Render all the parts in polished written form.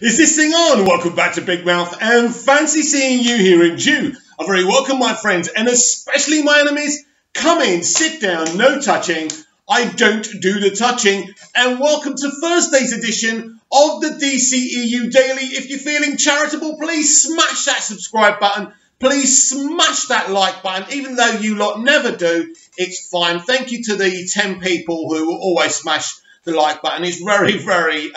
Is this thing on? Welcome back to Big Mouth and fancy seeing you here in June. A very welcome, my friends, and especially my enemies. Come in, sit down, no touching. I don't do the touching. And welcome to Thursday's edition of the dceu Daily. If you're feeling charitable, please smash that subscribe button. Please smash that like button. Even though you lot never do, it's fine. Thank you to the 10 people who always smash the like button. It's very, very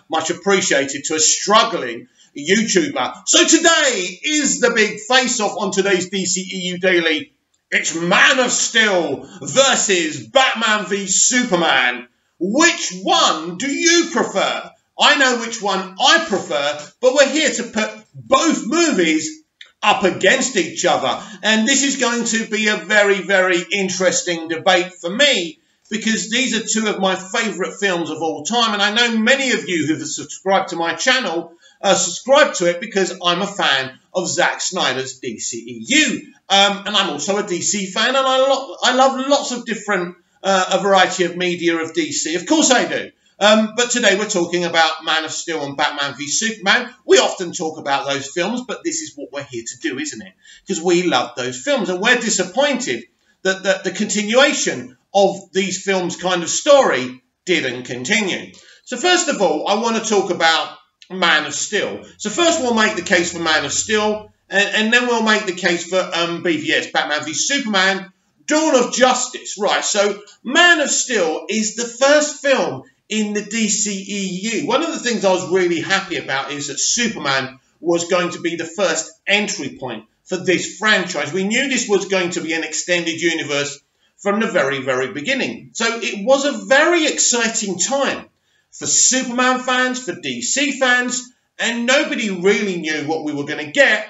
much appreciated to a struggling YouTuber. So today is the big face-off on today's dceu Daily. It's Man of Steel versus Batman v Superman. Which one do you prefer? I know which one I prefer, but we're here to put both movies up against each other. And this is going to be a very, very interesting debate for me, because these are two of my favourite films of all time. And I know many of you who have subscribed to my channel subscribe to it because I'm a fan of Zack Snyder's DCEU. And I'm also a DC fan, and I love lots of different, a variety of media of DC. Of course I do. But today we're talking about Man of Steel and Batman v Superman. We often talk about those films, but this is what we're here to do, isn't it? Because we love those films, and we're disappointed that the continuation of these films' kind of story didn't continue. So first of all, I want to talk about Man of Steel. So first we'll make the case for Man of Steel, and then we'll make the case for BVS, Batman v Superman, Dawn of Justice. Right, so Man of Steel is the first film in the DCEU. One of the things I was really happy about is that Superman was going to be the first entry point for this franchise. We knew this was going to be an extended universe from the very, very beginning. So it was a very exciting time for Superman fans, for DC fans, and nobody really knew what we were going to get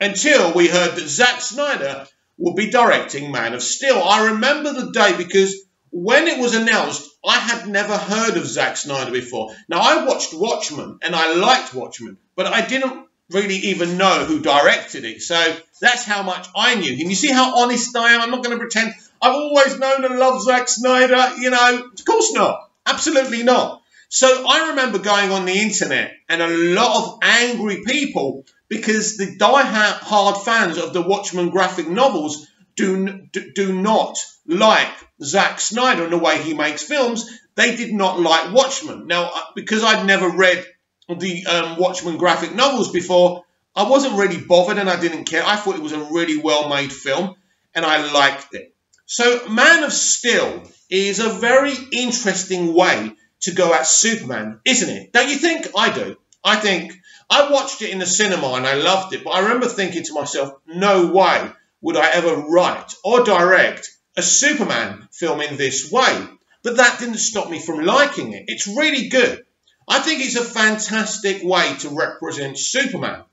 until we heard that Zack Snyder would be directing Man of Steel. I remember the day because when it was announced, I had never heard of Zack Snyder before. Now, I watched Watchmen, and I liked Watchmen, but I didn't really even know who directed it. So that's how much I knew him. You see how honest I am? I'm not going to pretend I've always known and loved Zack Snyder. You know, of course not. Absolutely not. So I remember going on the internet and a lot of angry people because the die-hard fans of the Watchmen graphic novels do not like Zack Snyder and the way he makes films. They did not like Watchmen. Now, because I'd never read the Watchmen graphic novels before, I wasn't really bothered and I didn't care. I thought it was a really well-made film and I liked it. So Man of Steel is a very interesting way to go at Superman, isn't it? Don't you think? I do. I think I watched it in the cinema and I loved it, but I remember thinking to myself, no way would I ever write or direct a Superman film in this way. But that didn't stop me from liking it. It's really good. I think it's a fantastic way to represent Superman.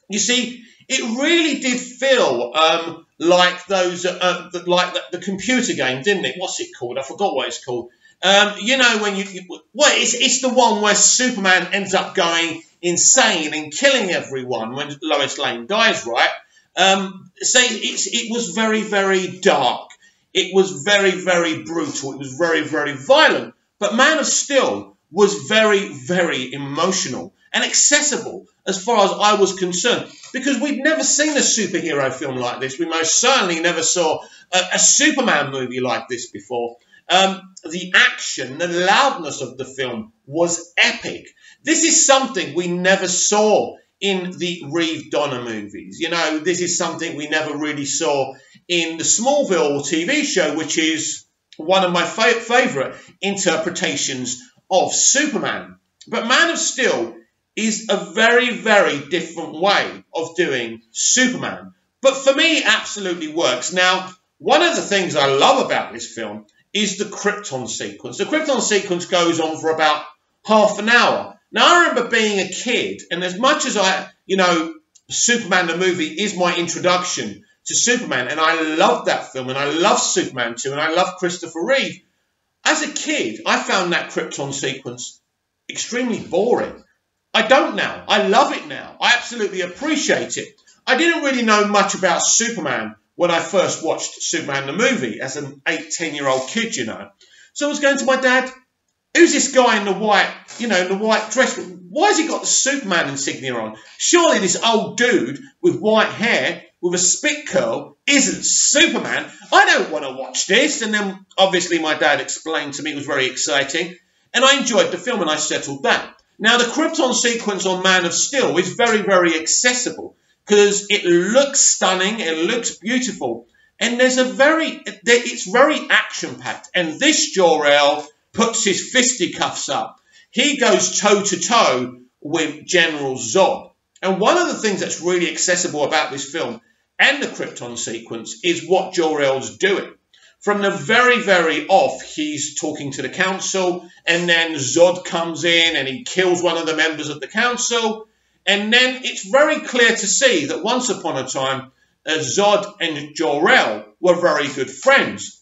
You see, it really did feel like those, like the computer game, didn't it? What's it called? I forgot what it's called. You know, when well, it's the one where Superman ends up going insane and killing everyone when Lois Lane dies, right? So it was very, very dark. It was very, very brutal. It was very, very violent. But Man of Steel was very, very emotional and accessible as far as I was concerned, because we'd never seen a superhero film like this. We most certainly never saw a Superman movie like this before. The action, the loudness of the film was epic. This is something we never saw in the Reeve Donner movies. You know, this is something we never really saw in the Smallville TV show, which is one of my favourite interpretations of Superman. But Man of Steel is a very, very different way of doing Superman. But for me, it absolutely works. Now, one of the things I love about this film is the Krypton sequence. The Krypton sequence goes on for about half an hour. Now, I remember being a kid, and as much as Superman the movie is my introduction to Superman, and I love that film, and I love Superman 2, and I love Christopher Reeve, as a kid, I found that Krypton sequence extremely boring. I don't now. I love it now. I absolutely appreciate it. I didn't really know much about Superman when I first watched Superman the movie as an 8, 10-year-old kid, you know. So I was going to my dad, who's this guy in the white you know, the white dress. Why has he got the Superman insignia on? Surely this old dude with white hair, with a spit curl, isn't Superman. I don't want to watch this. And then, obviously, my dad explained to me. It was very exciting. And I enjoyed the film, and I settled that. Now, the Krypton sequence on Man of Steel is very, very accessible because it looks stunning, it looks beautiful, and it's very action-packed. And this Jor-El puts his fisticuffs up. He goes toe-to-toe with General Zod. And one of the things that's really accessible about this film and the Krypton sequence is what Jor-El's doing. From the very, very off, he's talking to the council, and then Zod comes in and he kills one of the members of the council. And then it's very clear to see that once upon a time, Zod and Jor-El were very good friends.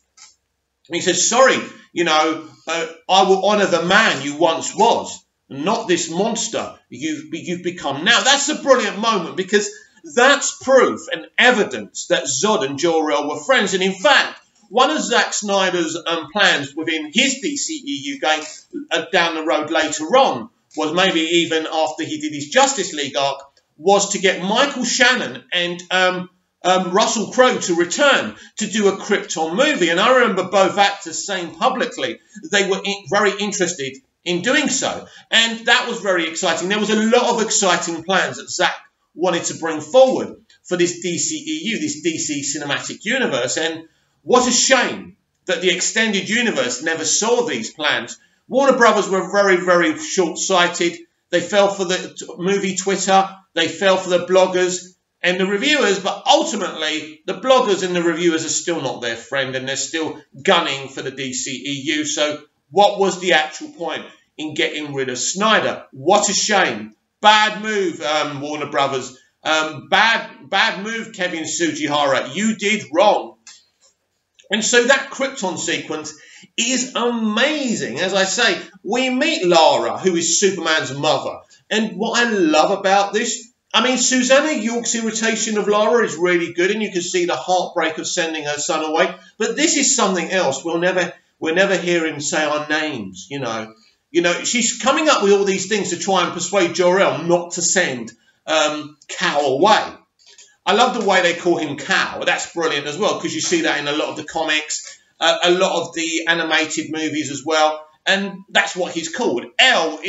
And he says, sorry, you know, I will honour the man you once was, not this monster you've become now. That's a brilliant moment because that's proof and evidence that Zod and Jor-El were friends. And in fact, one of Zack Snyder's plans within his DCEU going down the road later on was maybe even after he did his Justice League arc, was to get Michael Shannon and Russell Crowe to return to do a Krypton movie. And I remember both actors saying publicly they were very interested in doing so. And that was very exciting. There was a lot of exciting plans that Zack wanted to bring forward for this DCEU, this DC Cinematic Universe. And what a shame that the extended universe never saw these plans. Warner Brothers were very, very short-sighted. They fell for the movie Twitter. They fell for the bloggers and the reviewers. But ultimately, the bloggers and the reviewers are still not their friend, and they're still gunning for the DCEU. So what was the actual point in getting rid of Snyder? What a shame. Bad move, Warner Brothers. Bad move, Kevin Sugihara. You did wrong. And so that Krypton sequence is amazing. As I say, we meet Lara, who is Superman's mother. And what I love about this, I mean, Susanna York's irritation of Lara is really good, and you can see the heartbreak of sending her son away. But this is something else. We'll never hear him say our names, you know. You know, she's coming up with all these things to try and persuade Jor-El not to send Cal away. I love the way they call him Cal. That's brilliant as well, because you see that in a lot of the comics, a lot of the animated movies as well. And that's what he's called. El's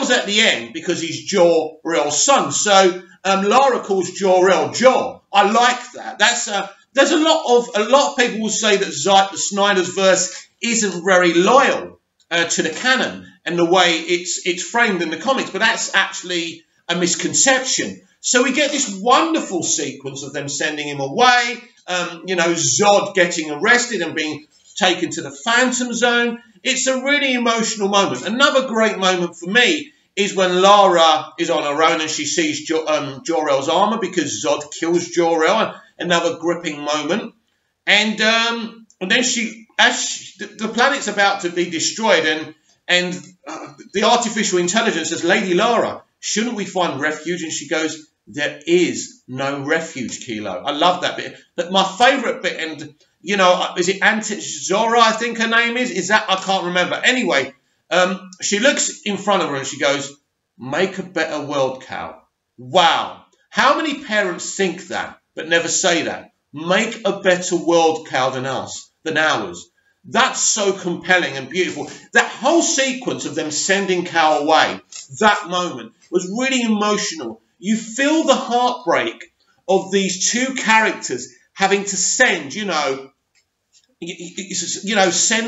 at the end because he's Jor-El's son. So Lara calls Jor-El Jor. I like that. There's a lot of people will say that the Snyder's verse isn't very loyal to the canon and the way it's framed in the comics, but that's actually a misconception. So we get this wonderful sequence of them sending him away, you know, Zod getting arrested and being taken to the Phantom Zone. It's a really emotional moment. Another great moment for me is when Lara is on her own and she sees Jor-El's armor because Zod kills Jor-El. Another gripping moment. And then the planet's about to be destroyed, and the artificial intelligence says, Lady Lara, shouldn't we find refuge? And she goes, there is no refuge, Kilo. I love that bit. But my favourite bit, and, you know, is it Aunt Zora, I think her name is? Is that? I can't remember. Anyway, she looks in front of her and she goes, make a better world, Cal. Wow. How many parents think that, but never say that? Make a better world, Cal, than ours. That's so compelling and beautiful. That whole sequence of them sending Cal away, that moment, was really emotional. You feel the heartbreak of these two characters having to send, send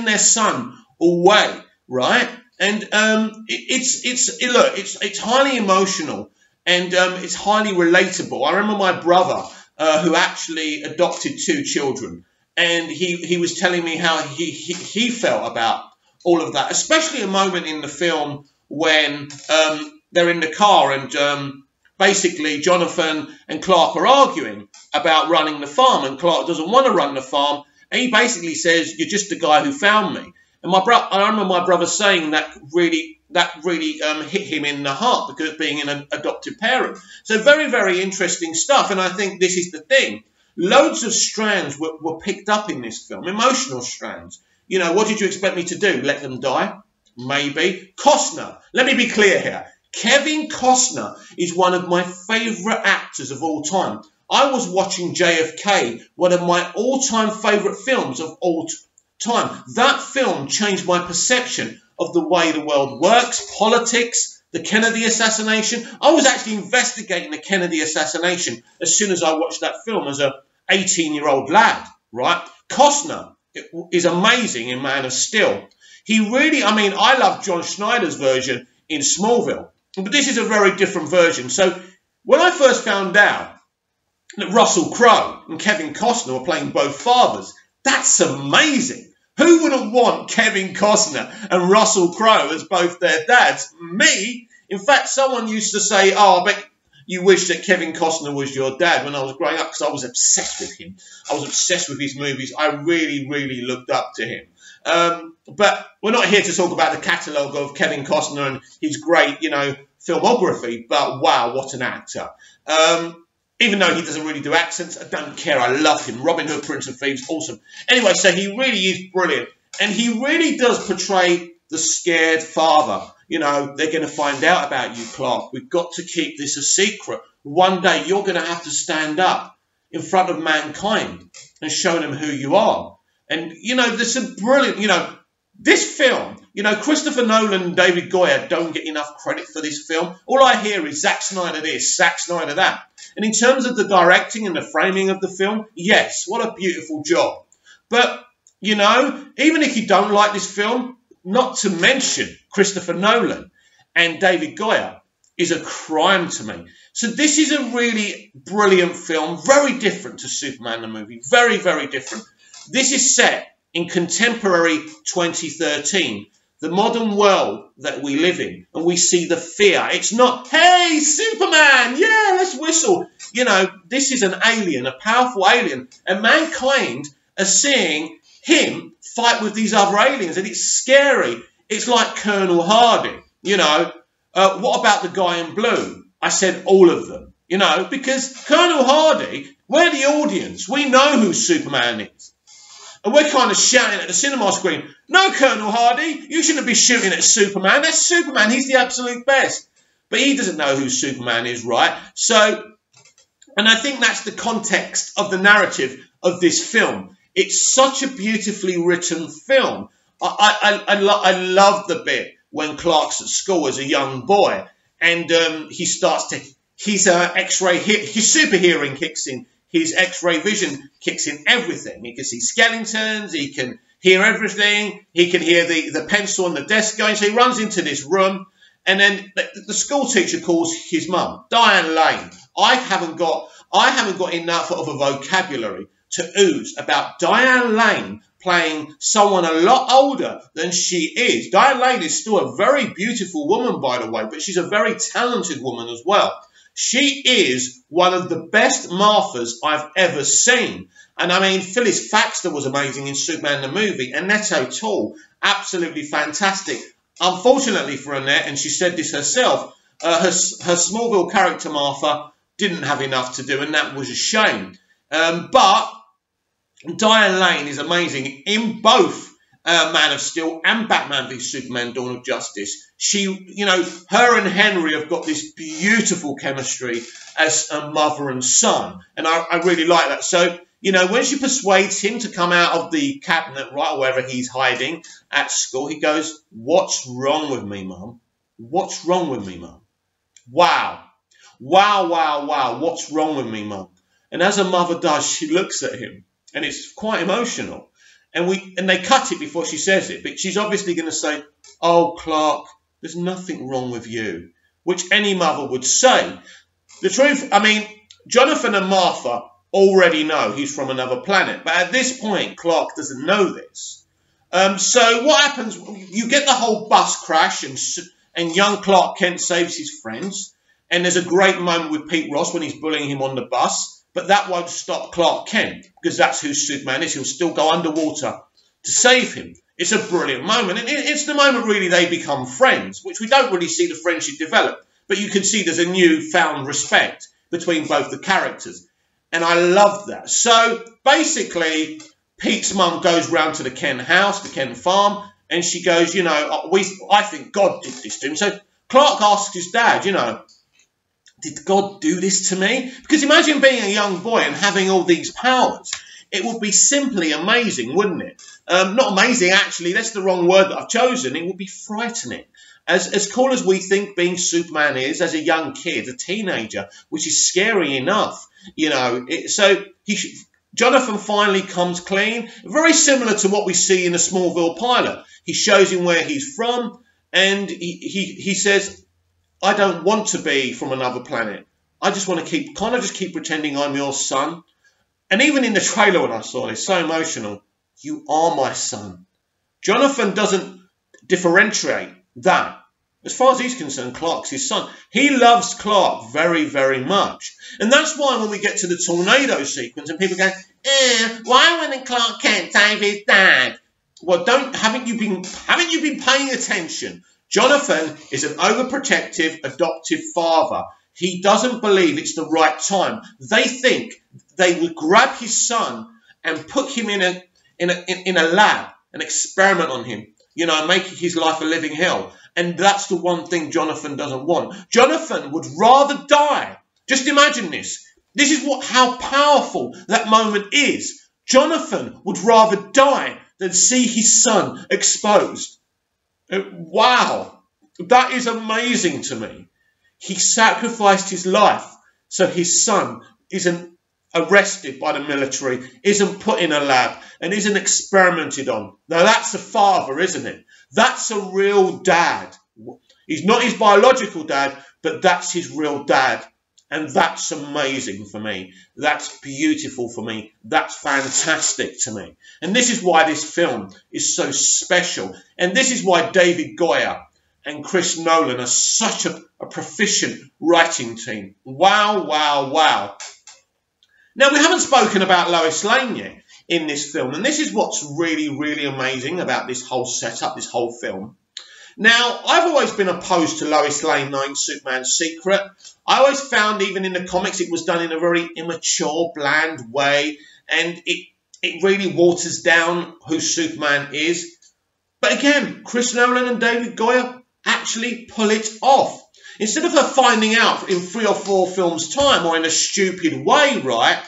their son away, right? And it's highly emotional and it's highly relatable. I remember my brother who actually adopted 2 children, and he was telling me how he felt about all of that, especially a moment in the film when they're in the car and basically Jonathan and Clark are arguing about running the farm, and Clark doesn't want to run the farm, and he basically says, you're just the guy who found me. And I remember my brother saying that really hit him in the heart because of being an adoptive parent. So very, very interesting stuff. And I think this is the thing. Loads of strands were picked up in this film, emotional strands. You know, what did you expect me to do? Let them die? maybe. Costner, let me be clear here. Kevin Costner is one of my favourite actors of all time. I was watching JFK, one of my all-time favourite films of all time. That film changed my perception of the way the world works, politics, the Kennedy assassination. I was actually investigating the Kennedy assassination as soon as I watched that film as a 18-year-old lad, right? Costner is amazing in Man of Steel. He really, I mean, I love John Schneider's version in Smallville, but this is a very different version. So when I first found out that Russell Crowe and Kevin Costner were playing both fathers, that's amazing. Who wouldn't want Kevin Costner and Russell Crowe as both their dads? Me? In fact, someone used to say, oh, I bet you wish that Kevin Costner was your dad when I was growing up, because I was obsessed with him. I was obsessed with his movies. I really, really looked up to him. But we're not here to talk about the catalogue of Kevin Costner and his great, filmography. But wow, what an actor. Even though he doesn't really do accents, I don't care. I love him. Robin Hood, Prince of Thieves, awesome. Anyway, so he really is brilliant. And he really does portray the scared father. They're going to find out about you, Clark. We've got to keep this a secret. One day you're going to have to stand up in front of mankind and show them who you are. And, there's some brilliant, this film, Christopher Nolan and David Goyer don't get enough credit for this film. All I hear is Zack Snyder this, Zack Snyder that. And in terms of the directing and the framing of the film, yes, what a beautiful job. But, even if you don't like this film, not to mention Christopher Nolan and David Goyer is a crime to me. So this is a really brilliant film, very different to Superman the movie, very, very different. This is set in contemporary 2013, the modern world that we live in, and we see the fear. It's not, hey, Superman, yeah, let's whistle. This is an alien, a powerful alien, and mankind are seeing him fight with these other aliens, and it's scary. It's like Colonel Hardy, what about the guy in blue? I said all of them, because Colonel Hardy, we're the audience. We know who Superman is. And we're kind of shouting at the cinema screen, no, Colonel Hardy, you shouldn't be shooting at Superman. That's Superman. He's the absolute best. But he doesn't know who Superman is, right? So, and I think that's the context of the narrative of this film. It's such a beautifully written film. I love the bit when Clark's at school as a young boy, and his X-ray, his super hearing kicks in. His X-ray vision kicks in everything. He can see skeletons. He can hear everything. He can hear the pencil on the desk going. So he runs into this room, and then the school teacher calls his mum, Diane Lane. I haven't got enough of a vocabulary to ooze about Diane Lane playing someone a lot older than she is. Diane Lane is still a very beautiful woman, by the way, but she's a very talented woman as well. She is one of the best Marthas I've ever seen. And I mean, Phyllis Faxter was amazing in Superman the movie. Annette O'Toole, absolutely fantastic. Unfortunately for Annette, and she said this herself, her Smallville character Martha didn't have enough to do, and that was a shame. But Diane Lane is amazing in both Man of Steel and Batman v Superman Dawn of Justice. She, her and Henry have got this beautiful chemistry as a mother and son. And I really like that. So, when she persuades him to come out of the cabinet, right, or wherever he's hiding at school, he goes, what's wrong with me, Mum? What's wrong with me, Mum? Wow. Wow, wow, wow. What's wrong with me, Mum? And as a mother does, she looks at him. And it's quite emotional. And they cut it before she says it. But she's obviously going to say, oh, Clark, there's nothing wrong with you. Which any mother would say. The truth, I mean, Jonathan and Martha already know he's from another planet. But at this point, Clark doesn't know this. So what happens, you get the whole bus crash and young Clark Kent saves his friends. And there's a great moment with Pete Ross when he's bullying him on the bus. But that won't stop Clark Kent, because that's who Superman is. He'll still go underwater to save him. It's a brilliant moment. And it's the moment, really, they become friends, which we don't really see the friendship develop. But you can see there's a newfound respect between both the characters. And I love that. So, basically, Pete's mum goes round to the Kent house, the Kent farm, And she goes, you know, I think God did this to him. So Clark asks his dad, you know, did God do this to me? Because imagine being a young boy and having all these powers. It would be simply amazing, wouldn't it? Not amazing, actually. That's the wrong word that I've chosen. It would be frightening. As cool as we think being Superman is, as a young kid, a teenager, which is scary enough, you know. Jonathan finally comes clean, very similar to what we see in the Smallville pilot. He shows him where he's from, and he says, I don't want to be from another planet. I just want to keep pretending I'm your son. And even in the trailer when I saw it, it's so emotional. You are my son. Jonathan doesn't differentiate that. As far as he's concerned, Clark's his son. He loves Clark very, very much. And that's why when we get to the tornado sequence and people go, why wouldn't Clark Kent save his dad? Well, haven't you been paying attention? Jonathan is an overprotective, adoptive father. He doesn't believe it's the right time. They think they would grab his son and put him in a lab, an experiment on him, you know, making his life a living hell. And that's the one thing Jonathan doesn't want. Jonathan would rather die. Just imagine this. This is how powerful that moment is. Jonathan would rather die than see his son exposed. Wow, that is amazing to me. He sacrificed his life so his son isn't arrested by the military, isn't put in a lab, and isn't experimented on. Now that's a father, isn't it? That's a real dad. He's not his biological dad, but that's his real dad. And that's amazing for me. That's beautiful for me. That's fantastic to me. And this is why this film is so special. And this is why David Goyer and Chris Nolan are such a proficient writing team. Wow, wow, wow. Now, we haven't spoken about Lois Lane yet in this film. And this is what's really, really amazing about this whole setup, this whole film. Now, I've always been opposed to Lois Lane knowing Superman's secret. I always found, even in the comics, it was done in a very immature, bland way. And it really waters down who Superman is. But again, Chris Nolan and David Goyer actually pull it off. Instead of her finding out in 3 or 4 films' time or in a stupid way, right?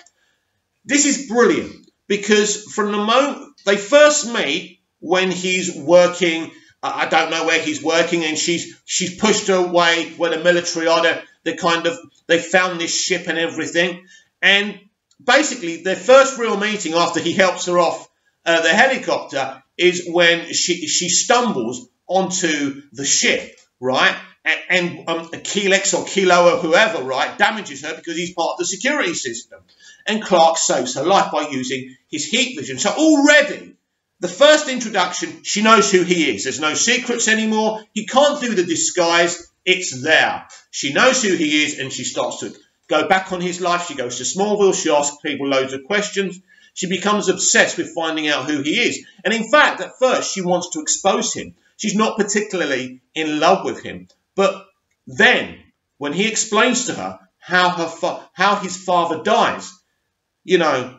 This is brilliant. Because from the moment they first meet, when he's working, I don't know where he's working, and she's pushed her away where the military are. They found this ship and everything. And basically, their first real meeting after he helps her off the helicopter is when she stumbles onto the ship, right? And Lex or Kilo or whoever, right, damages her because he's part of the security system. And Clark saves her life by using his heat vision. So already, the first introduction, she knows who he is. There's no secrets anymore. He can't do the disguise. It's there. She knows who he is, and she starts to go back on his life. She goes to Smallville. She asks people loads of questions. She becomes obsessed with finding out who he is. And in fact, at first, she wants to expose him. She's not particularly in love with him. But then, when he explains to her how his father dies, you know,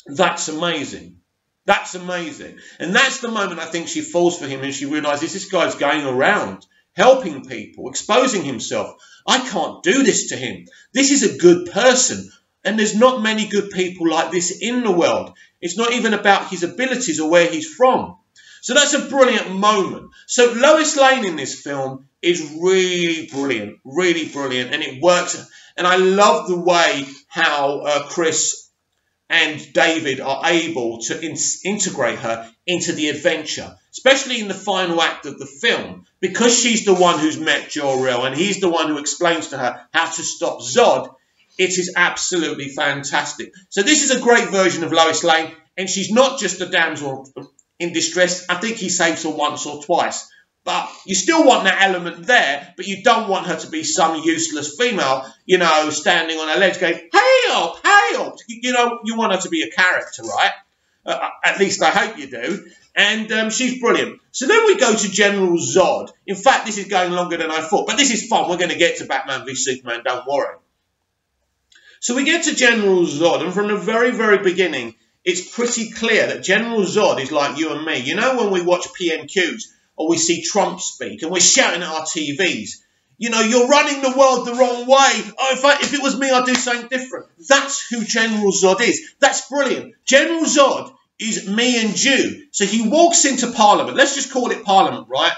that's amazing. That's amazing. And that's the moment I think she falls for him and she realises this guy's going around helping people, exposing himself. I can't do this to him. This is a good person. And there's not many good people like this in the world. It's not even about his abilities or where he's from. So that's a brilliant moment. So Lois Lane in this film is really brilliant, and it works. And I love the way how Chris and David are able to integrate her into the adventure, especially in the final act of the film, because she's the one who's met Jor-El and he's the one who explains to her how to stop Zod. It is absolutely fantastic. So this is a great version of Lois Lane, and she's not just a damsel in distress. I think he saves her once or twice. But you still want that element there, but you don't want her to be some useless female, you know, standing on her legs going, help, help. You know, you want her to be a character, right? At least I hope you do. And she's brilliant. So then we go to General Zod. In fact, this is going longer than I thought, but this is fun. We're going to get to Batman v Superman, don't worry. So we get to General Zod, and from the very, very beginning, it's pretty clear that General Zod is like you and me. You know, when we watch PMQs or we see Trump speak and we're shouting at our TVs, you know, you're running the world the wrong way. Oh, if it was me, I'd do something different. That's who General Zod is. That's brilliant. General Zod is me and you. So he walks into Parliament. Let's just call it Parliament, right?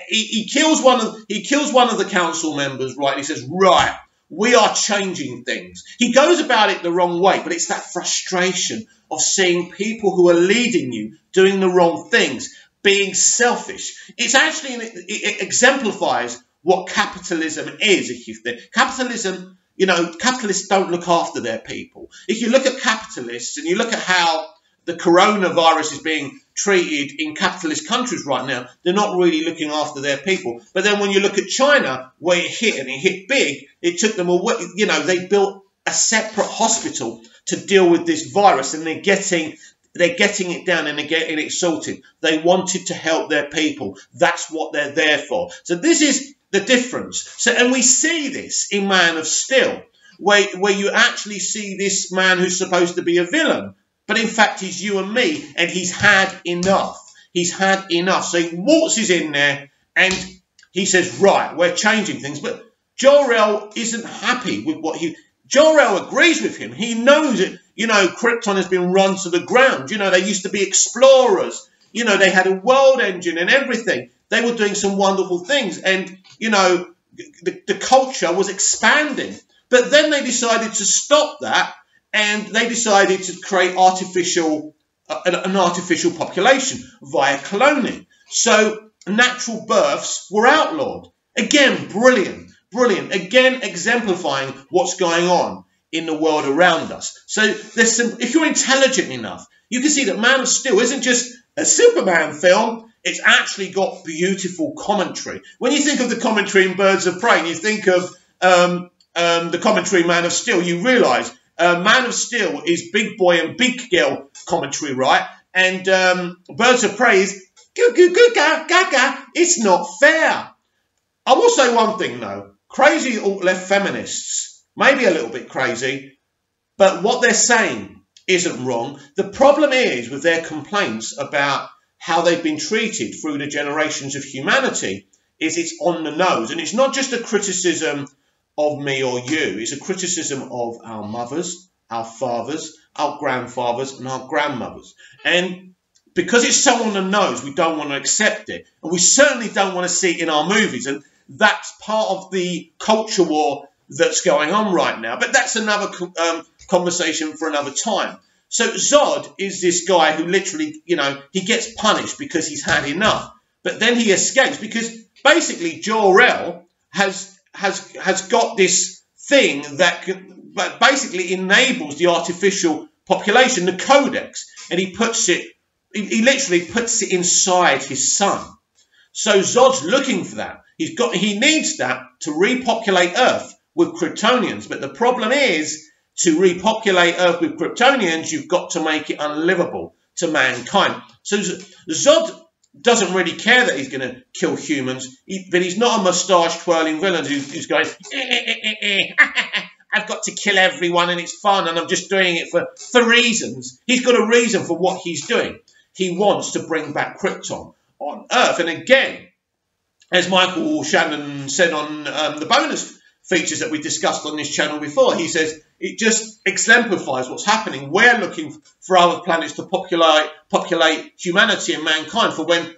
He kills one of the council members, right? He says, right, we are changing things. He goes about it the wrong way, but it's that frustration of seeing people who are leading you doing the wrong things, being selfish. It's actually, it exemplifies what capitalism is. If you think capitalism, you know, capitalists don't look after their people. If you look at capitalists and you look at how the coronavirus is being treated in capitalist countries right now, they're not really looking after their people. But then when you look at China, where it hit, and it hit big, it took them away. You know, they built a separate hospital to deal with this virus, and they're getting it down and they're getting it sorted. They wanted to help their people. That's what they're there for. So this is the difference. So, and we see this in Man of Steel, where you actually see this man who's supposed to be a villain, but in fact he's you and me, and he's had enough. He's had enough. So he waltzes in there and he says, right, we're changing things. But Jor-El isn't happy with what Jor-El agrees with him. He knows that, you know, Krypton has been run to the ground. You know, they used to be explorers. You know, they had a world engine and everything. They were doing some wonderful things. And, you know, the culture was expanding. But then they decided to stop that, and they decided to create an artificial population via cloning. So natural births were outlawed. Again, brilliant, brilliant. Again, exemplifying what's going on in the world around us. So there's some, if you're intelligent enough, you can see that Man of Steel isn't just a Superman film. It's actually got beautiful commentary. When you think of the commentary in Birds of Prey, and you think of the commentary in Man of Steel, you realise Man of Steel is big boy and big girl commentary, right? And Birds of Prey is gaga. It's not fair. I will say one thing though: crazy alt-left feminists, maybe a little bit crazy, but what they're saying isn't wrong. The problem is with their complaints about how they've been treated through the generations of humanity, is it's on the nose. And it's not just a criticism of me or you. It's a criticism of our mothers, our fathers, our grandfathers, and our grandmothers. And because it's so on the nose, we don't want to accept it. And we certainly don't want to see it in our movies. And that's part of the culture war that's going on right now. But that's another conversation for another time. So Zod is this guy who literally, you know, he gets punished because he's had enough. But then he escapes because basically Jor-El has got this thing that basically enables the artificial population, the codex, and he literally puts it inside his son. So Zod's looking for that. He needs that to repopulate Earth with Kryptonians. But the problem is, to repopulate Earth with Kryptonians, you've got to make it unlivable to mankind. So Zod doesn't really care that he's going to kill humans, but he's not a moustache-twirling villain who's going, I've got to kill everyone and it's fun and I'm just doing it for reasons. He's got a reason for what he's doing. He wants to bring back Krypton on Earth. And again, as Michael Shannon said on the bonus features that we discussed on this channel before, he says it just exemplifies what's happening. We're looking for other planets to populate humanity and mankind for when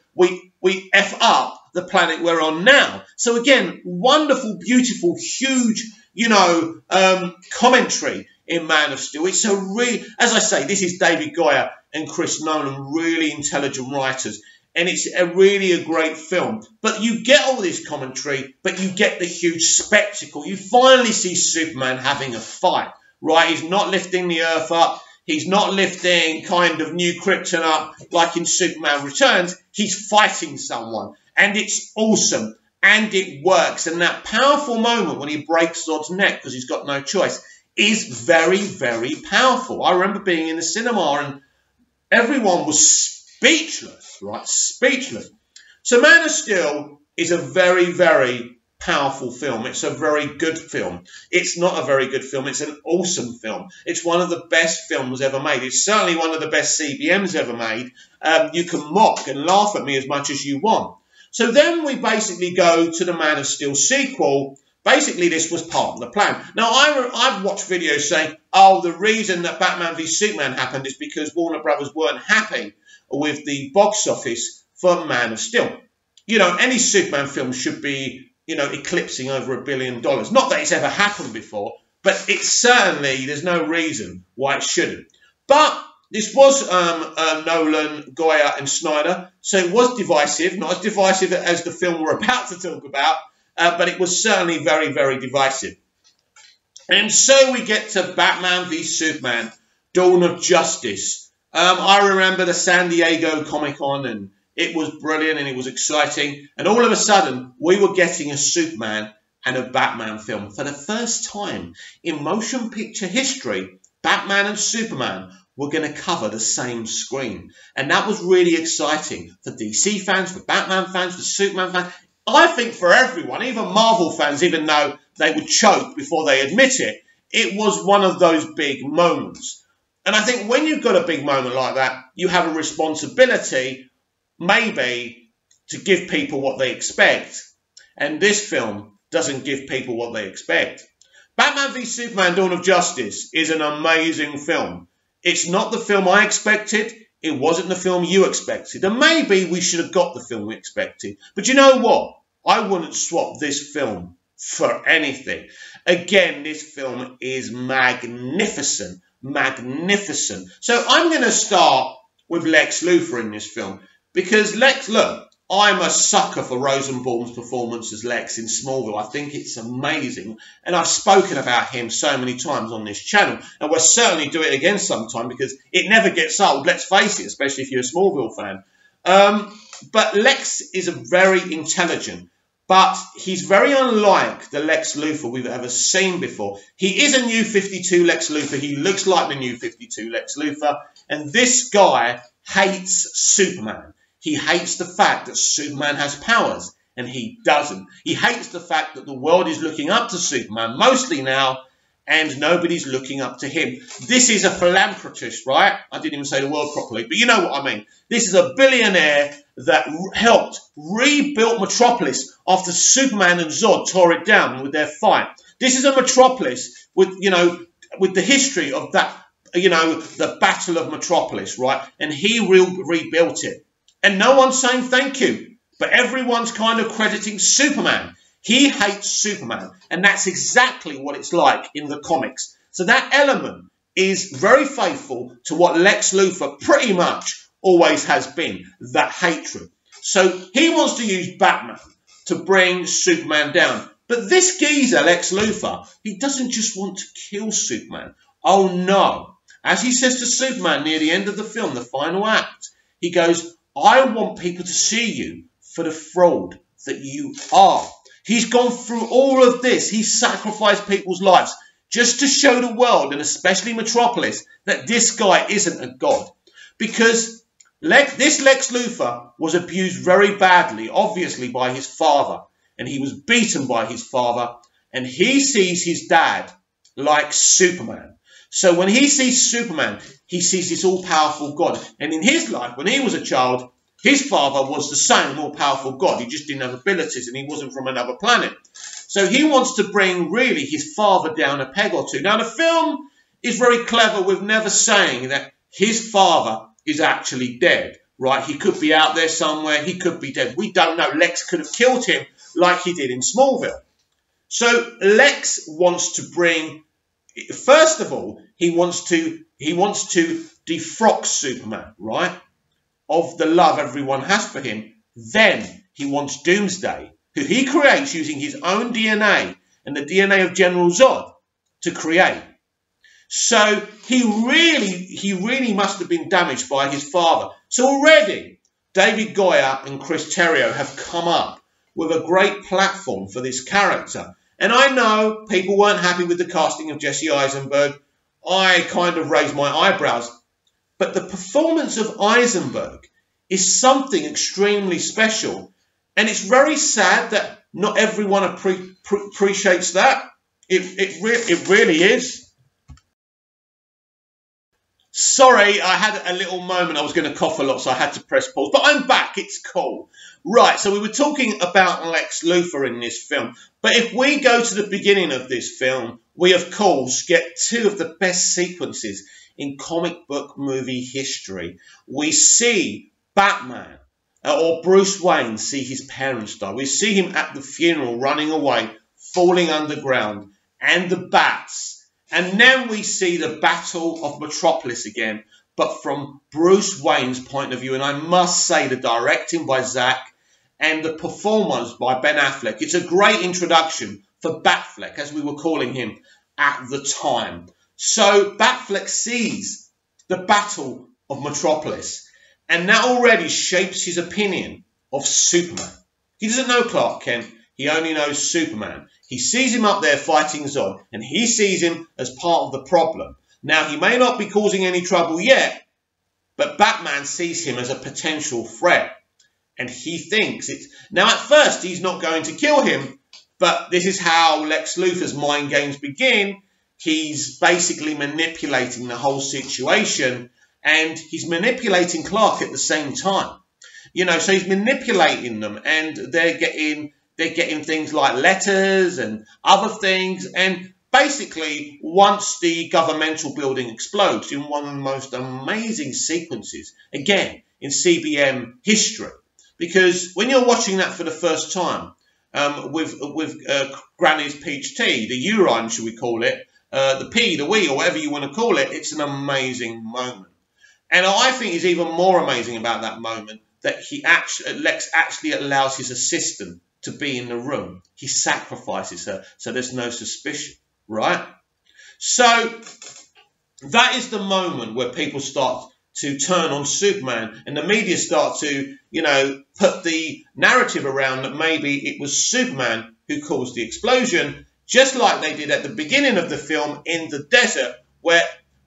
we F up the planet we're on now. So again, wonderful, beautiful, huge, you know, commentary in Man of Steel. It's a really, as I say, this is David Goyer and Chris Nolan, really intelligent writers. And it's really a great film. But you get all this commentary, but you get the huge spectacle. You finally see Superman having a fight, right? He's not lifting the Earth up. He's not lifting kind of New Krypton up like in Superman Returns. He's fighting someone. And it's awesome. And it works. And that powerful moment when he breaks Zod's neck because he's got no choice is very, very powerful. I remember being in the cinema and everyone was speechless, right? Speechless. So Man of Steel is a very, very powerful film. It's a very good film. It's not a very good film. It's an awesome film. It's one of the best films ever made. It's certainly one of the best CBMs ever made. You can mock and laugh at me as much as you want. So then we basically go to the Man of Steel sequel. Basically, this was part of the plan. Now, I've watched videos saying, oh, the reason that Batman v Superman happened is because Warner Brothers weren't happy with the box office for Man of Steel. You know, any Superman film should be, you know, eclipsing over $1 billion. Not that it's ever happened before, but it's certainly, there's no reason why it shouldn't. But this was Nolan, Goya and Snyder, so it was divisive, not as divisive as the film we're about to talk about, but it was certainly very, very divisive. And so we get to Batman v Superman, Dawn of Justice. I remember the San Diego Comic-Con, and it was brilliant and it was exciting. And all of a sudden, we were getting a Superman and a Batman film. For the first time in motion picture history, Batman and Superman were going to cover the same screen. And that was really exciting for DC fans, for Batman fans, for Superman fans. I think for everyone, even Marvel fans, even though they would choke before they admit it, it was one of those big moments. And I think when you've got a big moment like that, you have a responsibility maybe to give people what they expect. And this film doesn't give people what they expect. Batman v Superman Dawn of Justice is an amazing film. It's not the film I expected. It wasn't the film you expected. And maybe we should have got the film we expected. But you know what? I wouldn't swap this film for anything. Again, this film is magnificent. Magnificent. So I'm going to start with Lex Luthor in this film. Because look, I'm a sucker for Rosenbaum's performance as Lex in Smallville. I think it's amazing. And I've spoken about him so many times on this channel. And we'll certainly do it again sometime because it never gets old, let's face it, especially if you're a Smallville fan. But Lex is a very intelligent, but he's very unlike the Lex Luthor we've ever seen before. He is a New 52 Lex Luthor. He looks like the New 52 Lex Luthor. And this guy hates Superman. He hates the fact that Superman has powers, and he doesn't. He hates the fact that the world is looking up to Superman, mostly now, and nobody's looking up to him. This is a philanthropist, right? I didn't even say the word properly, but you know what I mean. This is a billionaire that helped rebuild Metropolis after Superman and Zod tore it down with their fight. This is a Metropolis with, you know, with the history of that, you know, the Battle of Metropolis, right? And he rebuilt it. And no one's saying thank you, but everyone's kind of crediting Superman. He hates Superman, and that's exactly what it's like in the comics. So that element is very faithful to what Lex Luthor pretty much always has been, that hatred. So he wants to use Batman to bring Superman down. But this geezer, Lex Luthor, he doesn't just want to kill Superman. Oh no. As he says to Superman near the end of the film, the final act, he goes, I want people to see you for the fraud that you are. He's gone through all of this. He's sacrificed people's lives just to show the world, and especially Metropolis, that this guy isn't a god. Because this Lex Luthor was abused very badly, obviously by his father. And he was beaten by his father. And he sees his dad like Superman. So when he sees Superman, he sees this all-powerful God. And in his life, when he was a child, his father was the same all-powerful God. He just didn't have abilities and he wasn't from another planet. So he wants to bring, really, his father down a peg or two. Now, the film is very clever with never saying that his father is actually dead, right? He could be out there somewhere. He could be dead. We don't know. Lex could have killed him like he did in Smallville. So Lex wants to bring... First of all, he wants to defrock Superman, right? Of the love everyone has for him. Then he wants Doomsday, who he creates using his own DNA and the DNA of General Zod to create. So he really must have been damaged by his father. So already, David Goya and Chris Terrio have come up with a great platform for this character. And I know people weren't happy with the casting of Jesse Eisenberg. I kind of raised my eyebrows. But the performance of Eisenberg is something extremely special. And it's very sad that Not everyone appreciates that. It really is. Sorry, I had a little moment. I was going to cough a lot, so I had to press pause. But I'm back. It's cool. Right, so we were talking about Lex Luthor in this film. But if we go to the beginning of this film, we, of course, get two of the best sequences in comic book movie history. We see Batman, or Bruce Wayne, see his parents die. We see him at the funeral running away, falling underground, and the bats. And then we see the Battle of Metropolis again, but from Bruce Wayne's point of view. And I must say the directing by Zack and the performance by Ben Affleck. It's a great introduction for Batfleck, as we were calling him at the time. So Batfleck sees the Battle of Metropolis, and that already shapes his opinion of Superman. He doesn't know Clark Kent. He only knows Superman. He sees him up there fighting Zod, and he sees him as part of the problem. Now, he may not be causing any trouble yet, but Batman sees him as a potential threat, and he thinks it's... Now, at first, he's not going to kill him, but this is how Lex Luthor's mind games begin. He's basically manipulating the whole situation, and he's manipulating Clark at the same time. You know, so he's manipulating them, and they're getting things like letters and other things. And basically, once the governmental building explodes in one of the most amazing sequences, again, in CBM history, because when you're watching that for the first time with Granny's peach tea, the urine, should we call it, the P, the we, or whatever you want to call it, it's an amazing moment. And I think is even more amazing about that moment that Lex actually allows his assistant to be in the room. He sacrifices her, so there's no suspicion, right? So that is the moment where people start to turn on Superman, and the media start to, you know, put the narrative around that maybe it was Superman who caused the explosion, just like they did at the beginning of the film in the desert, where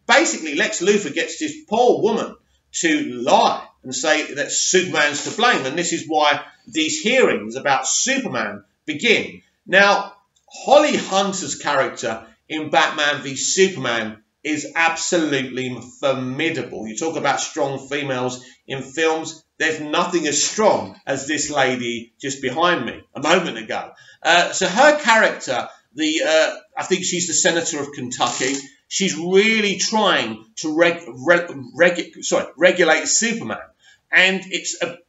basically Lex Luthor gets this poor woman to lie and say that Superman's to blame. And this is why these hearings about Superman begin. Now, Holly Hunter's character in Batman v Superman is absolutely formidable. You talk about strong females in films. There's nothing as strong as this lady just behind me a moment ago. So her character, I think she's the Senator of Kentucky. She's really trying to regulate Superman. And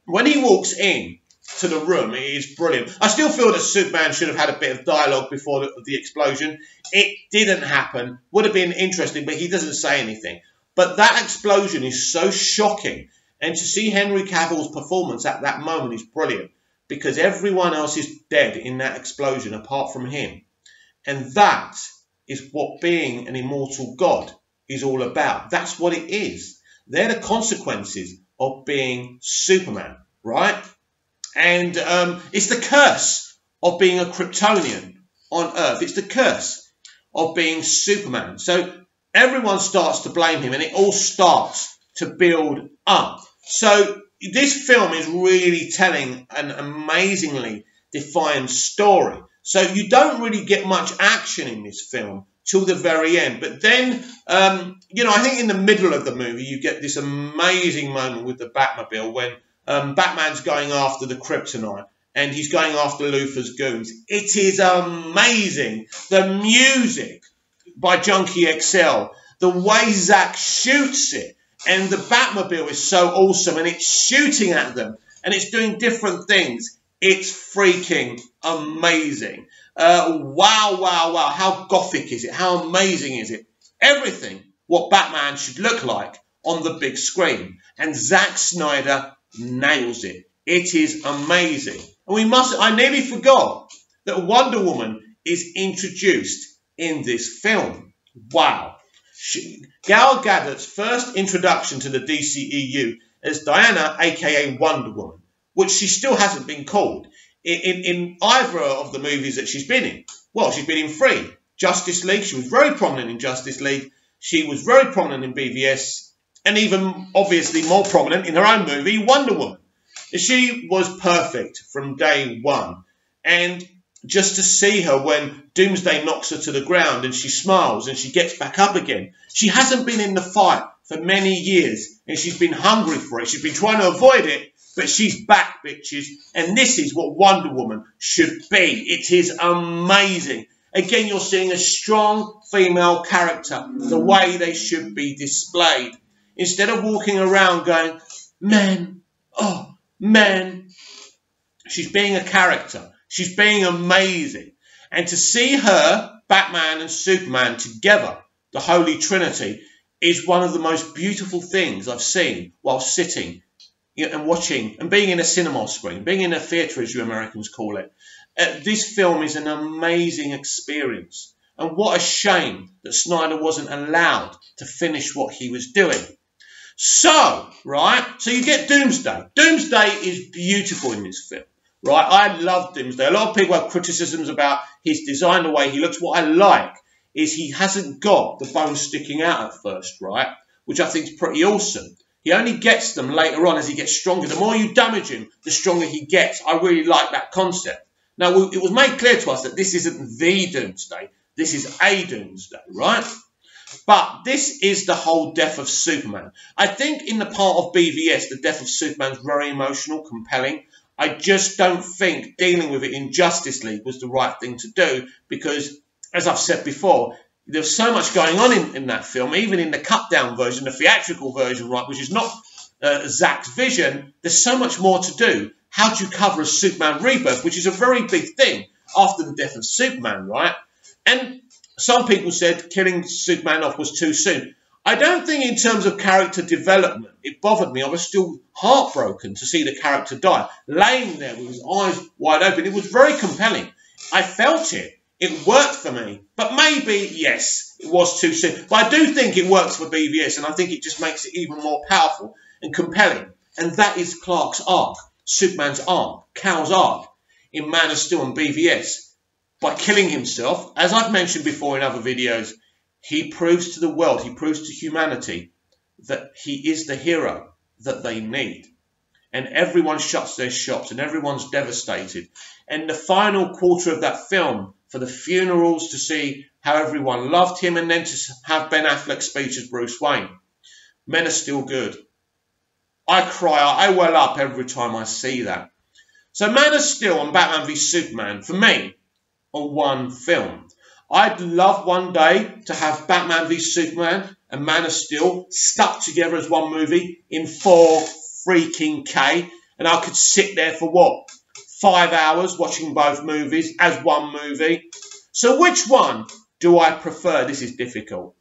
when he walks in to the room, it is brilliant. I still feel that Superman should have had a bit of dialogue before the explosion. It didn't happen. Would have been interesting, but he doesn't say anything. But that explosion is so shocking. And to see Henry Cavill's performance at that moment is brilliant, because everyone else is dead in that explosion apart from him. And that is what being an immortal God is all about. That's what it is. They're the consequences of being Superman, right? And it's the curse of being a Kryptonian on Earth. It's the curse of being Superman. So everyone starts to blame him, and it all starts to build up. So this film is really telling an amazingly defined story. So you don't really get much action in this film till the very end. But then, you know, I think in the middle of the movie, you get this amazing moment with the Batmobile when Batman's going after the kryptonite and he's going after Luthor's goons. It is amazing. The music by Junkie XL, the way Zack shoots it, and the Batmobile is so awesome, and it's shooting at them and it's doing different things. It's freaking amazing. Wow, wow, wow. How gothic is it? How amazing is it? Everything what Batman should look like on the big screen. And Zack Snyder nails it. It is amazing. And I nearly forgot that Wonder Woman is introduced in this film. Wow. Gal Gadot's first introduction to the DCEU as Diana, aka Wonder Woman, which she still hasn't been called in either of the movies that she's been in. Well, she's been in 3. Justice League, she was very prominent in Justice League. She was very prominent in BVS, and even obviously more prominent in her own movie, Wonder Woman. She was perfect from day one. And just to see her when Doomsday knocks her to the ground and she smiles and she gets back up again. She hasn't been in the fight for many years and she's been hungry for it. She's been trying to avoid it, but she's back, bitches. And this is what Wonder Woman should be. It is amazing. Again, you're seeing a strong female character, the way they should be displayed. Instead of walking around going, man, oh, man. She's being a character. She's being amazing. And to see her, Batman and Superman together, the Holy Trinity, is one of the most beautiful things I've seen while sitting and watching and being in a cinema screen, being in a theatre, as you Americans call it. This film is an amazing experience. And what a shame that Snyder wasn't allowed to finish what he was doing. So, right, so you get Doomsday. Doomsday is beautiful in this film, right? I love Doomsday. A lot of people have criticisms about his design, the way he looks. What I like is he hasn't got the bones sticking out at first, right? Which I think is pretty awesome. He only gets them later on as he gets stronger. The more you damage him, the stronger he gets. I really like that concept. Now, it was made clear to us that this isn't the Doomsday. This is a Doomsday, right? But this is the whole death of Superman. I think in the part of BVS, the death of Superman is very emotional, compelling. I just don't think dealing with it in Justice League was the right thing to do because, as I've said before, there's so much going on in that film, even in the cut-down version, the theatrical version, right, which is not Zack's vision. There's so much more to do. How do you cover a Superman rebirth, which is a very big thing after the death of Superman, right? And some people said killing Superman off was too soon. I don't think in terms of character development, it bothered me. I was still heartbroken to see the character die, laying there with his eyes wide open. It was very compelling. I felt it. It worked for me. But maybe, yes, it was too soon. But I do think it works for BVS, and I think it just makes it even more powerful and compelling. And that is Clark's arc, Superman's arc, Cal's arc in Man of Steel and BVS. By killing himself, as I've mentioned before in other videos, he proves to the world, he proves to humanity that he is the hero that they need. And everyone shuts their shops and everyone's devastated. And the final quarter of that film, for the funerals, to see how everyone loved him, and then to have Ben Affleck's speech as Bruce Wayne. Men are still good. I cry, I well up every time I see that. So Man of Steel and Batman v Superman, for me, are one film. I'd love one day to have Batman v Superman and Man of Steel stuck together as one movie in 4 freaking K, and I could sit there for what, 5 hours watching both movies as one movie. So which one do I prefer? This is difficult.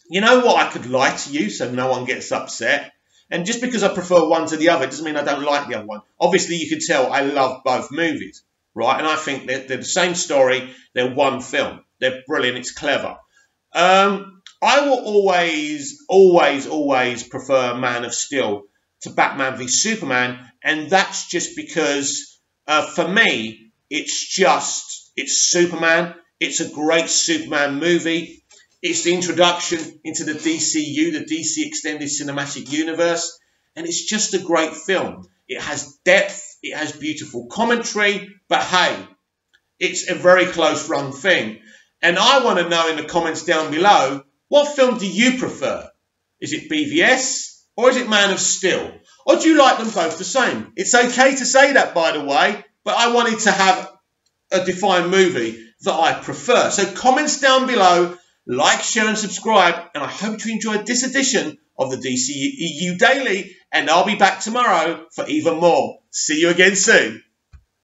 You know what? I could lie to you so no one gets upset. And just because I prefer one to the other doesn't mean I don't like the other one. Obviously, you can tell I love both movies, right? And I think they're the same story. They're one film. They're brilliant. It's clever. I will always prefer Man of Steel to Batman v Superman. And that's just because, for me, it's Superman. It's a great Superman movie. It's the introduction into the DCU, the DC Extended Cinematic Universe. And it's just a great film. It has depth. It has beautiful commentary. But hey, it's a very close run thing. And I want to know in the comments down below, what film do you prefer? Is it BVS or is it Man of Steel? Or do you like them both the same? It's okay to say that, by the way. But I wanted to have a defined movie that I prefer. So comments down below. Like, share and subscribe, and I hope you enjoyed this edition of the DCEU Daily, and I'll be back tomorrow for even more. See you again soon.